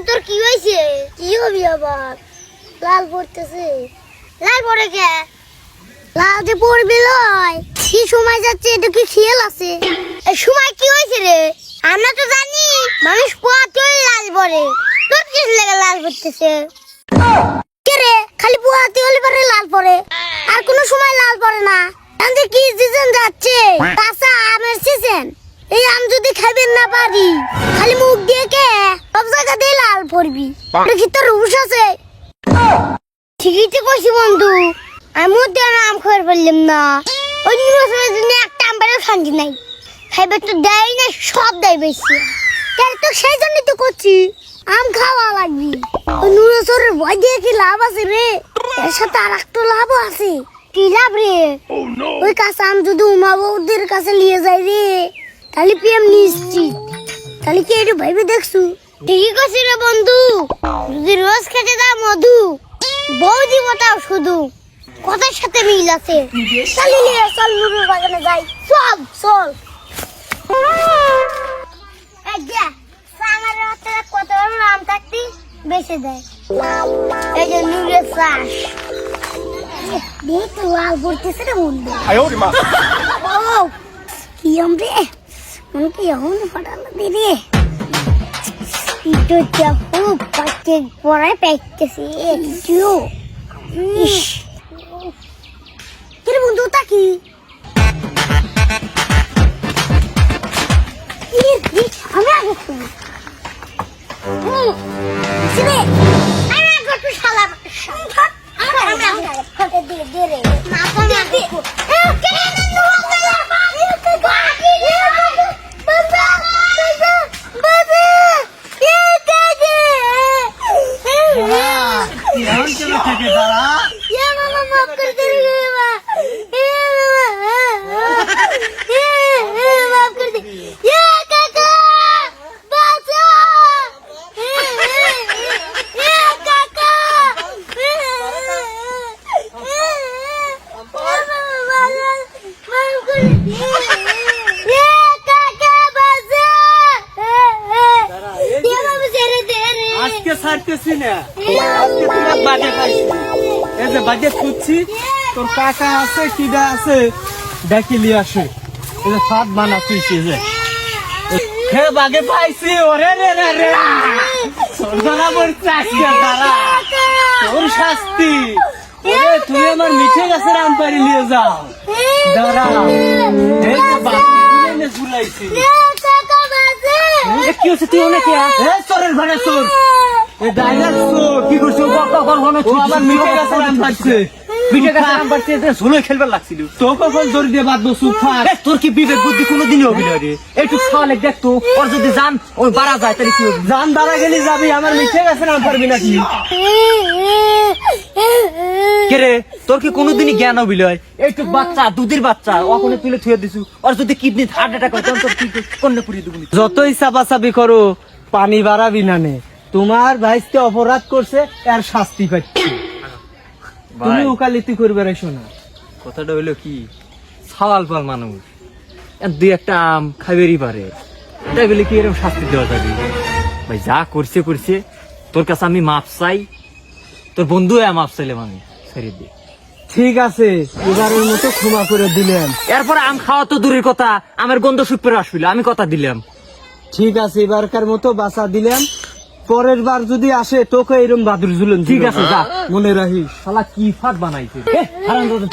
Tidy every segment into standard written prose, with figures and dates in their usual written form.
তোর কি হয়েছে? কি হবি আবার? লাল পড়তেছে। লাল পড়ে কে? লাল যে পড়বি লয়। কি সময় যাচ্ছে এটা কি খেয়াল আছে? এই সময় কি হয়েছে রে? আমরা তো জানি মানুষ পোয়াতেই লাল পড়ে। তোর কি লাগে লাল পড়তেছে? কে রে? খালি পোয়াতে হলে পরে লাল পড়ে, আর কোনো সময় লাল পড়ে না। আমাদের কি সিজন যাচ্ছে? কাঁচা আমের সিজন। এই আম যদি খাইবেন না পারি, খালি মুখ দিয়ে কে সব জায়গাতে লাল পড়বি। দেখি তোর রুশ আছে। ঠিকই তো কইছি বন্ধু, আমি মধ্যে আম খাবার পারলাম না। অন্য বছরের জন্য একটা আম পারেও শান্তি নাই। খাইবে তো দেয় না, সব দেয় বেশি। তাই তো সেই জন্যই তো করছি, আম খাওয়া লাগবি। ওই নুরসরের ভয় দিয়ে কি লাভ আছে রে? এর সাথে আর একটা লাভও আছে। কি লাভ রে? ওই কাঁচা আম যদি উমা বৌদের কাছে নিয়ে যায় রে, তাহলে প্রেম নিশ্চিত। তাহলে কি একটু ভাইবে দেখছু? ঠিকই করছি রে বন্ধু, যদি রোজ খেতে দাও মধু, বউ দিব তাও শুধু। কথার সাথে মিল আছে। চল নুরুর বাগানে যাই। চল চল। কত আম থাকতি বেঁচে দেয়। এই যে নুরের চাষ দেখতে লাল পড়তেছে রে বন্ধু। কি আম রে? মনে কি এখন ফাটালো দিদি। খুব পাচ্ছে পড়ায় পাইতেছে একটু। কিরে বন্ধু তা কি? আমি আগে তোর কাকা আছে কিডা আছে ডাকি লিয়ে আসে। সাত বানা তুইছে যে বাগে পাইছি। ওরে রে রে রে তোর শাস্তি। ওরে তুমি আমার মিঠে গাছের আম পারি নিয়ে যাও। দাঁড়া ঝুলাইছি। কি হচ্ছে তুই অনেক চোরের ভাড়া চোর কি করছো? আমার মিঠে গাছের আম পাচ্ছে। মিঠে গাছের আম পাচ্ছে ঝুলোয় খেলবার লাগছিল। তো কখন জোর দিয়ে বাদ বসু তোর কি বিবেক বুদ্ধি কোনোদিনই হবি না রে? একটু খাওয়ালে দেখতো ওর যদি যান ওই বাড়া যায় তাহলে কি হবে? যান বাড়া গেলে যাবি, আমার মিঠে গাছের আম পারবি নাকি? কে রে তোর কি কোনোদিনই জ্ঞান হবি লয়? এইটুক বাচ্চা দুধের বাচ্চা ওখানে তুলে থুয়ে দিছু। ওর যদি কিডনি হার্ট অ্যাটাক হয় তখন তোর কি কন্যা পুড়িয়ে দেবো। যতই চাপাচাপি করো পানি বাড়াবি না নে। তোমার ভাইকে অপরাধ করছে, এর শাস্তি পাচ্ছে। তুমি উকালিতি করবে রেছো না। কথাটা হইলো কি, সাওয়াল পাল মানুষ দুই একটা আম খাইবেরই পারে, তাই বলে কি এরকম শাস্তি দেওয়া যাবে? ভাই যা করছে করছে, তোর কাছে আমি মাপ চাই। তোর বন্ধু মাপ চাইলে আমি ছেড়ে দিই। ঠিক আছে, এবারের মতো ক্ষমা করে দিলাম। এরপরে আম খাওয়া তো দূরের কথা, আমার গন্ধ সুপরে আসছিল, আমি কথা দিলাম। ঠিক আছে, এবারকার মতো বাঁচা দিলাম। পরের বার যদি আসে তোকে এরকম বাদুর ঝুলন। ঠিক আছে যা, মনে রাখিস। শালা কি ফাট বানাইছে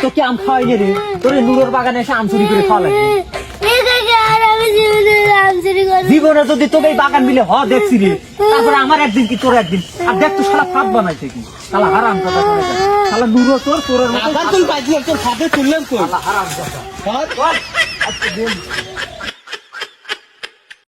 তোকে আম খাওয়াই রে। তোর নুরোর বাগানে এসে আম চুরি করে খাওয়া লাগবে। জীবনে যদি তোকে এই বাগান মিলে দেখছি রে, তারপরে আমার একদিন কি তোর একদিন। আর দেখ তো শালা ফাট বানাইছে কি, শালা হারাম কথা করে। শালা নুরো তোর তোর মতো তুললাম তো হারাম কথা।